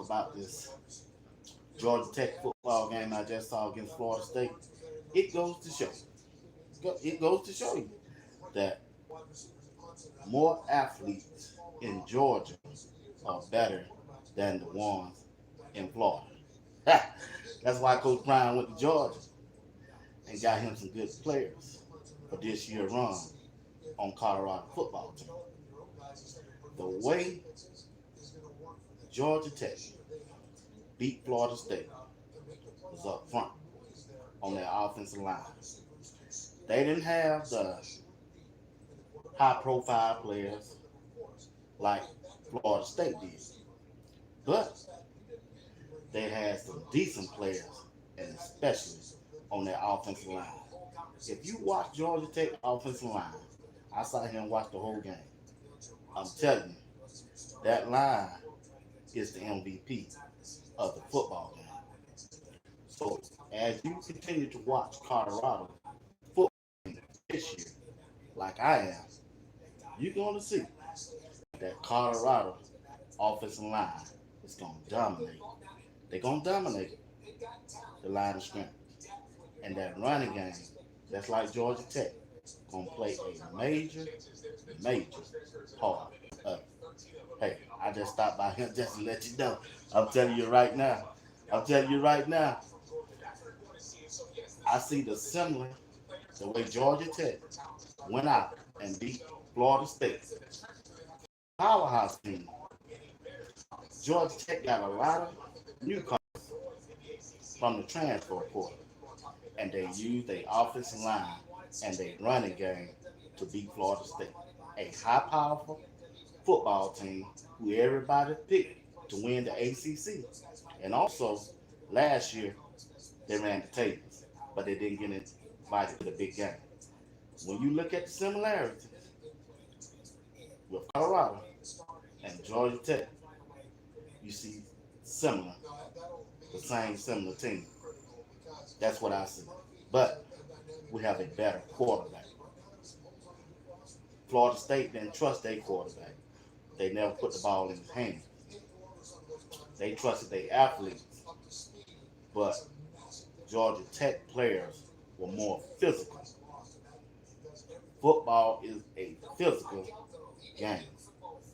about this Georgia Tech football game I just saw against Florida State. It goes to show. It goes to show you that more athletes in Georgia are better than the ones in Florida. That's why Coach Brown went to Georgia and got him some good players for this year run on Colorado football team. The way Georgia Tech beat Florida State was up front on their offensive line. They didn't have the high profile players like Florida State did, but they had some decent players, and especially on their offensive line. If you watch Georgia Tech offensive line, I sat here and watched the whole game. I'm telling you, that line is the MVP of the football game. So as you continue to watch Colorado football this year, like I am, you're going to see that Colorado offensive line is going to dominate. They're going to dominate the line of scrimmage. And that running game, that's like Georgia Tech, going to play a major part of it. Hey, I just stopped by here just to let you know. I'm telling you right now. I'm telling you right now. I see the way Georgia Tech went out and beat Florida State. Powerhouse team. Georgia Tech got a lot of newcomers from the transfer portal, and they used their offensive line and their running game to beat Florida State. A high powerful football team who everybody picked to win the ACC. And also, last year, they ran the tables, but they didn't get invited to the big game. When you look at the similarities with Colorado and Georgia Tech, you see similar, the same similar team. That's what I see. But we have a better quarterback. Florida State didn't trust their quarterback. They never put the ball in his hand. They trusted their athletes. But Georgia Tech players were more physical. Football is a physical game.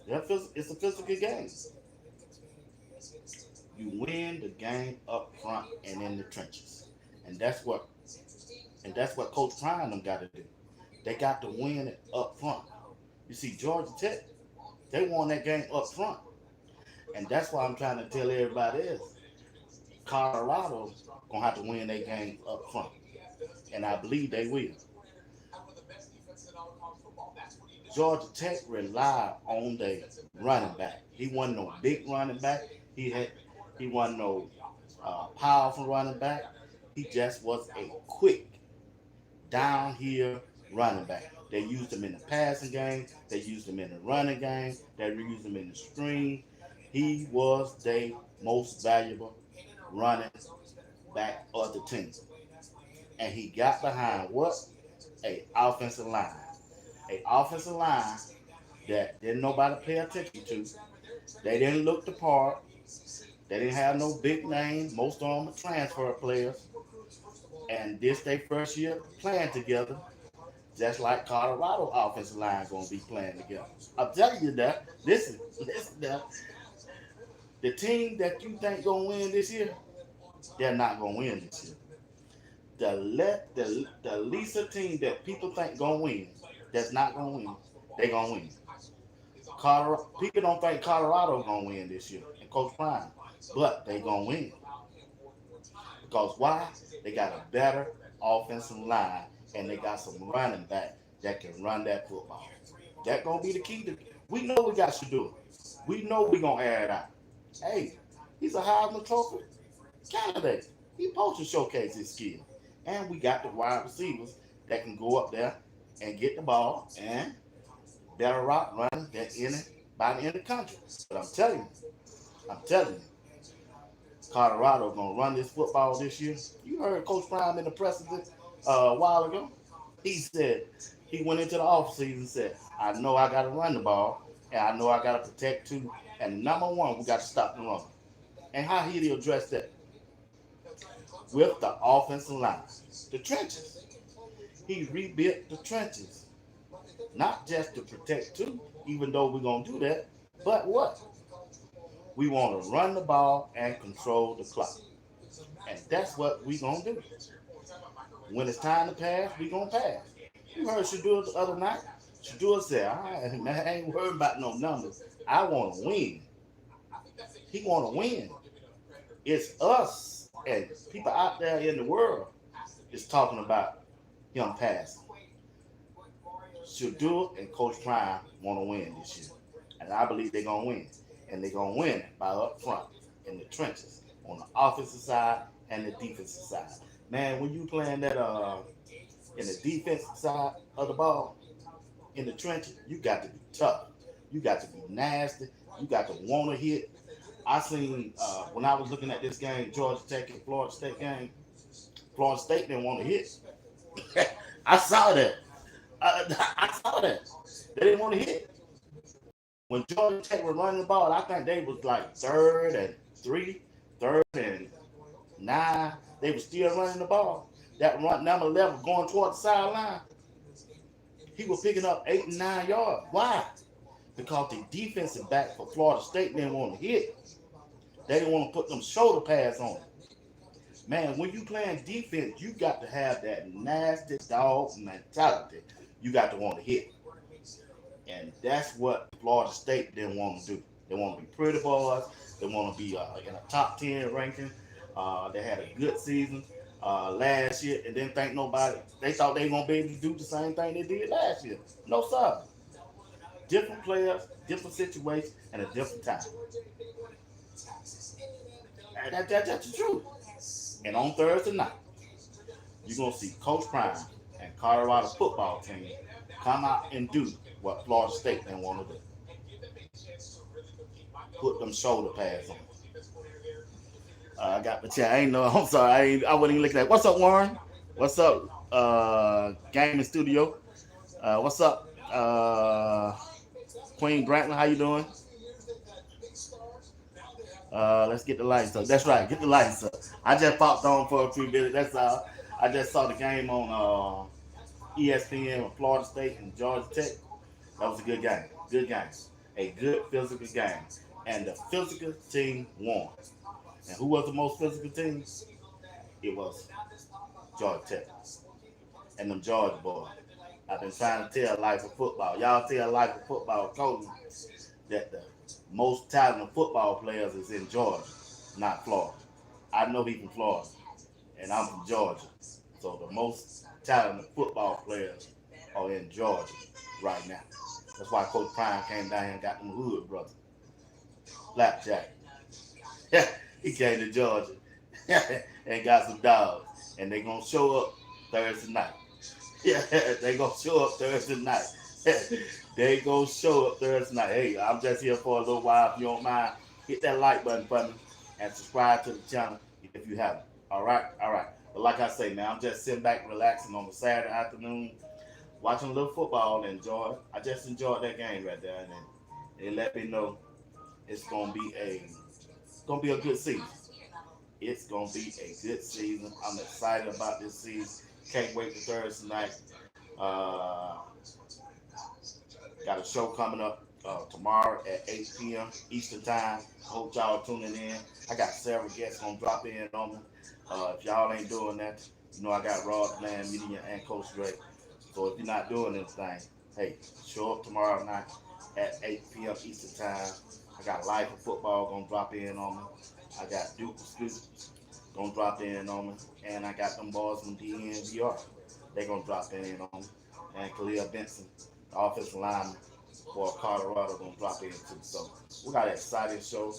It's a physical game. You win the game up front and in the trenches. And that's what Coach Prime them got to do. They got to win it up front. You see, Georgia Tech, they won that game up front. And that's why I'm trying to tell everybody is Colorado's gonna have to win their game up front. And I believe they will. Georgia Tech relied on their running back. He wasn't no big running back. He wasn't no powerful running back. He just was a quick downhill running back. They used him in the passing game. They used him in the running game. They used him in the screen. He was their most valuable running back of the team. And he got behind what? A offensive line. A offensive line that didn't nobody pay attention to. They didn't look the part. They didn't have no big names. Most of them were transfer players. And this their first year playing together, just like Colorado offensive line gonna be playing together. I'm telling you that. Listen that. The team that you think gonna win this year, they're not gonna win this year. The Lisa team that people think gonna win, that's not gonna win, they gonna win. People don't think Colorado gonna win this year, and Coach Prime, but they gonna win because why? They got a better offensive line, and they got some running back that can run that football. That gonna be the key to. We know we got to do it. We know we gonna air it out. Hey, he's a Heisman Trophy candidate. He supposed to showcase his skill. And we got the wide receivers that can go up there and get the ball and better route running than anybody in the country. But I'm telling you, Colorado gonna run this football this year. You heard Coach Prime in the press a while ago. He said he went into the offseason and said, I know I gotta run the ball and I know I gotta protect too. And number one, we got to stop the run. And how he address that? With the offensive line, the trenches. He rebuilt the trenches, not just to protect too, even though we're gonna do that, but what? We want to run the ball and control the clock, and that's what we gonna do. When it's time to pass, we gonna pass. You heard Shadua the other night. Shadua said, "All right, man, I ain't worried about no numbers. I want to win." He want to win. It's us and people out there in the world is talking about him passing. Shadua and Coach Prime want to win this year, and I believe they're gonna win, and they're gonna win by up front in the trenches on the offensive side and the defensive side. Man, when you playing that in the defensive side of the ball in the trenches, you got to be tough. You got to be nasty. You got to want to hit. I seen when I was looking at this game, Georgia Tech and Florida State game. Florida State didn't want to hit. I saw that. I saw that. They didn't want to hit. When Georgia Tech was running the ball, I think they was like 3rd and 3, 3rd and 9. They were still running the ball. That run number 11 going toward the sideline. He was picking up 8 and 9 yards. Why? Because the defensive back for Florida State didn't want to hit. They didn't want to put them shoulder pads on. Man, when you playing defense, you got to have that nasty dog mentality. You got to want to hit. And that's what Florida State didn't want to do. They want to be pretty boys. They want to be in a top 10 ranking. They had a good season last year and didn't think nobody. They thought they were going to be able to do the same thing they did last year. No, sir. Different players, different situations, and a different time. And that's the truth. And on Thursday night, you're going to see Coach Prime and Colorado football team come out and do what Florida State didn't want to do. Put them shoulder pads on. I got the chat. I ain't know. I'm sorry. I wasn't even looking at. What's up, Warren? What's up, Gaming Studio? What's up, Queen Brantley? How you doing? Let's get the lights up. That's right. Get the lights up. I just popped on for a few minutes. That's all. I just saw the game on ESPN with Florida State and Georgia Tech. That was a good game. Good game. A good physical game. And the physical team won. And who was the most physical team? It was Georgia Tech. And them Georgia boys. I've been trying to tell Life of Football. Y'all tell Life of Football coach that the most talented football players is in Georgia, not Florida. I know he's from Florida, and I'm from Georgia. So the most talented football players are in Georgia right now. That's why Coach Prime came down here and got them hood brothers. Flapjack. He came to Georgia and got some dogs. And they going to show up Thursday night. Yeah, they going to show up Thursday night. They going to show up Thursday night. Hey, I'm just here for a little while. If you don't mind, hit that like button for me and subscribe to the channel if you haven't. All right? All right. But like I say, man, I'm just sitting back relaxing on a Saturday afternoon, watching a little football and enjoy it. I just enjoyed that game right there. And it let me know it's going to be a good season. It's going to be a good season. I'm excited about this season. Can't wait for Thursday night. Got a show coming up tomorrow at 8 p.m. Eastern Time. Hope y'all are tuning in. I got several guests going to drop in on me. If y'all ain't doing that, you know I got Rod Land Media and Coach Drake. So if you're not doing anything, hey, show up tomorrow night at 8 p.m. Eastern Time. I got Life of Football going to drop in on me. I got Duke Exclusive going to drop in on me. And I got them boys from DNVR. They're going to drop in on me. And Khalil Benson, the offensive lineman for Colorado, going to drop in too. So we got an exciting show.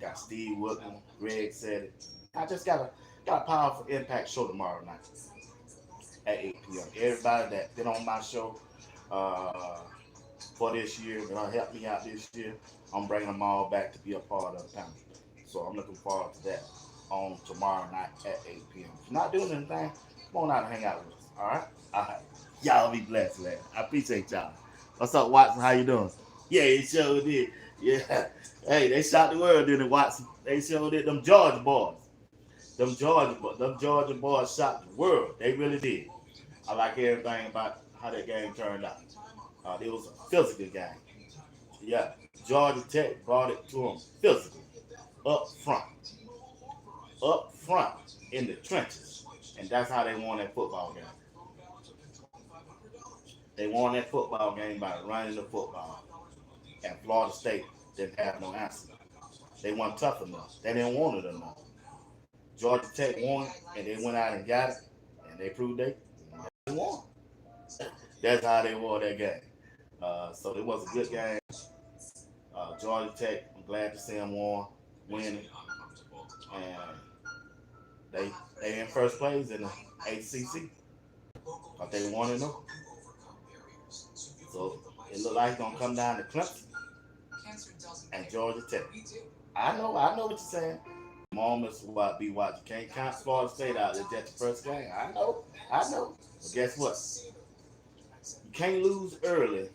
Got Steve Woodman, Greg said it. I just got a powerful impact show tomorrow night at 8 p.m. Everybody that been on my show for this year, they're going to help me out this year. I'm bringing them all back to be a part of the panel. So I'm looking forward to that on tomorrow night at 8 p.m. If you're not doing anything, come on out and hang out with us. All right? All right. Y'all be blessed, man. I appreciate y'all. What's up, Watson? How you doing? Yeah, it sure did. Yeah. Hey, they shot the world, didn't they, Watson? They showed it. Them Georgia boys. Them Georgia boys shot the world. They really did. I like everything about how that game turned out. It was a physical game. Yeah. Georgia Tech brought it to them physical. Up front. Up front in the trenches. And that's how they won that football game. They won that football game by running the football. And Florida State didn't have no answer. They weren't tough enough. They didn't want it enough. Georgia Tech won, and they went out and got it, and they proved they won. That's how they won that game. So it was a good game. Georgia Tech, I'm glad to see them winning, and they in first place in the ACC. But they 1-0. So it looked like it's gonna come down to Clemson and Georgia Tech. I know what you're saying. Moments what BWatts. You can't count Florida State out. It's just the first game. I know. But guess what? You can't lose early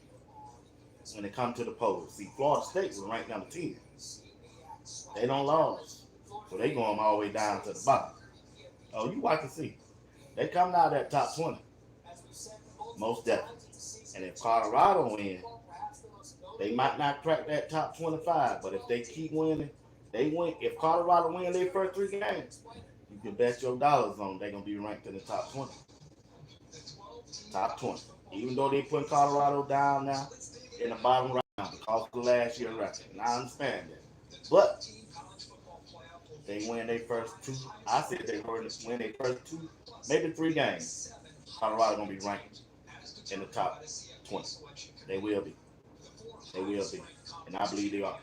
when it comes to the polls. See, Florida State was ranked number 10. They don't lose. So they going all the way down to the bottom. Oh, you watch and see. They come out of that top 20. Most definitely. And if Colorado wins, they might not crack that top 25. But if they keep winning, they win. If Colorado win their first 3 games, you can bet your dollars on they're going to be ranked in the top 20. Top 20. Even though they put Colorado down now in the bottom round because of the last year record. And I understand that. But they win their first 2. I said they win their first 2, maybe 3 games. Colorado going to be ranked in the top 20. They will be. They will be. And I believe they are.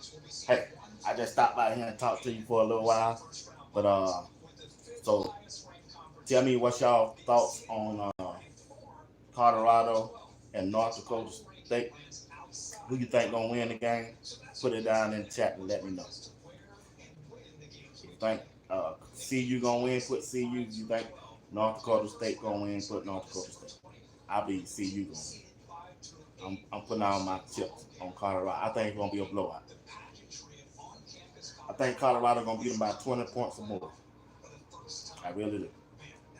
Hey, I just stopped by here and talked to you for a little while. But, so tell me what's y'all thoughts on Colorado and North Dakota State. Who you think gonna win the game? Put it down in the chat and let me know. If you think CU gonna win, put CU. If you think North Dakota State gonna win, put North Dakota State. I believe CU gonna win. I'm putting all my chips on Colorado. I think it's gonna be a blowout. I think Colorado gonna beat them by 20 points or more. I really do.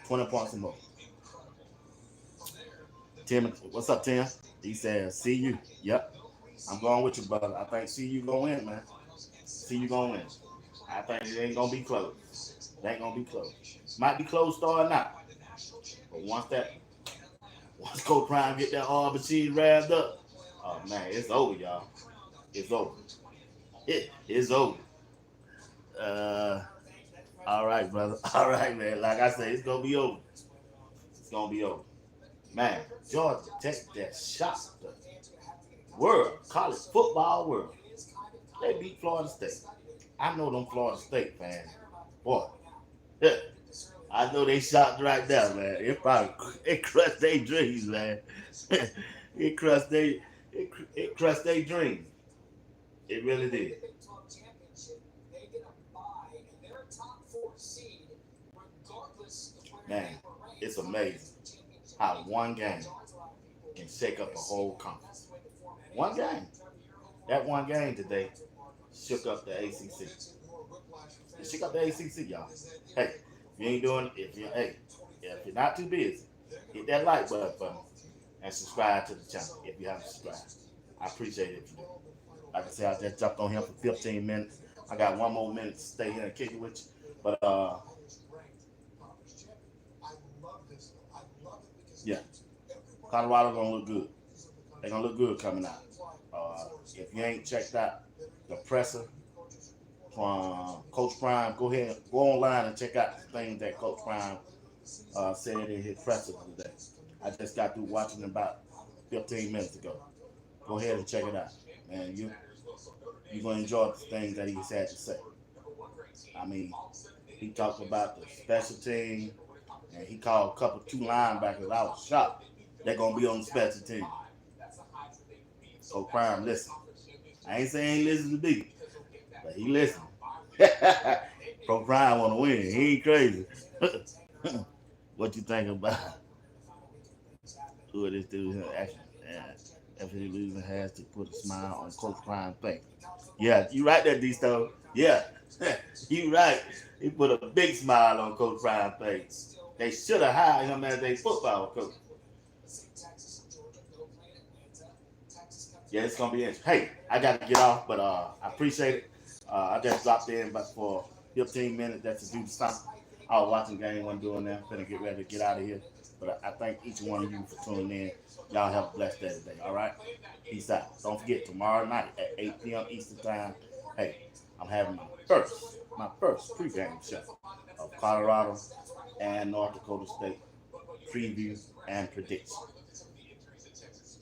20 points or more. Tim, what's up, Tim? He says, CU. Yep. I'm going with you, brother. I think CU gonna win, man. CU gonna win. I think it ain't gonna be close. It ain't gonna be close. Might be close starting out. But once Coach Prime get that hard machine revved up, oh man, it's over, y'all. It's over. It's over. All right, brother. All right, man. Like I said, it's gonna be over. It's gonna be over. Man, Georgia Tech that shocked the world, college football world. They beat Florida State. I know them Florida State fans. Boy, I know they shocked right there, man. It crushed their dreams, man. it crushed their dreams. It really did. Man, it's amazing how one game can shake up a whole conference. One game. That one game today shook up the ACC. It shook up the ACC, y'all. Hey, if you ain't doing, if you're not too busy, hit that like button for me and subscribe to the channel if you haven't subscribed. I appreciate it if you do. Like I said, I just jumped on here for 15 minutes. I got 1 more minute to stay here and kick it with you. But yeah, Colorado gonna look good. They're gonna look good coming out. If you ain't checked out the presser from Coach Prime, go online and check out the things that Coach Prime said in his presser today. I just got through watching it about 15 minutes ago. Go ahead and check it out, man. You're gonna enjoy the things that he had to say. I mean, he talked about the special team, and he called a couple 2 linebackers. I was shocked. They're gonna be on the special team. So Prime, listen. I ain't saying he listen to me, but he listen. Pro Prime wanna win. He ain't crazy. What you think about this dude actually? After he losing has to put a smile on Coach Prime's face. Yeah, you right there, D-Stone. Yeah, you right. He put a big smile on Coach Brian's face. They should have hired him as a football coach. Yeah, it's gonna be interesting. Hey, I gotta get off, but I appreciate it. I just dropped in, but for 15 minutes, that's to do something. I was watching game one doing that. Finna get ready to get out of here. But I thank each one of you for tuning in. Y'all have a blessed day today. All right, peace out. Don't forget tomorrow night at 8 p.m. Eastern time. Hey, I'm having my first pregame show of Colorado and North Dakota State preview and prediction.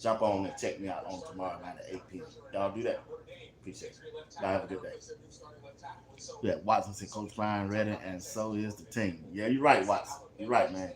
Jump on and check me out on tomorrow night at 8 p.m. Y'all do that. Appreciate it. Y'all have a good day. Yeah, Watson said Coach Ryan ready, and so is the team. Yeah, you're right, Watson. You're right, man.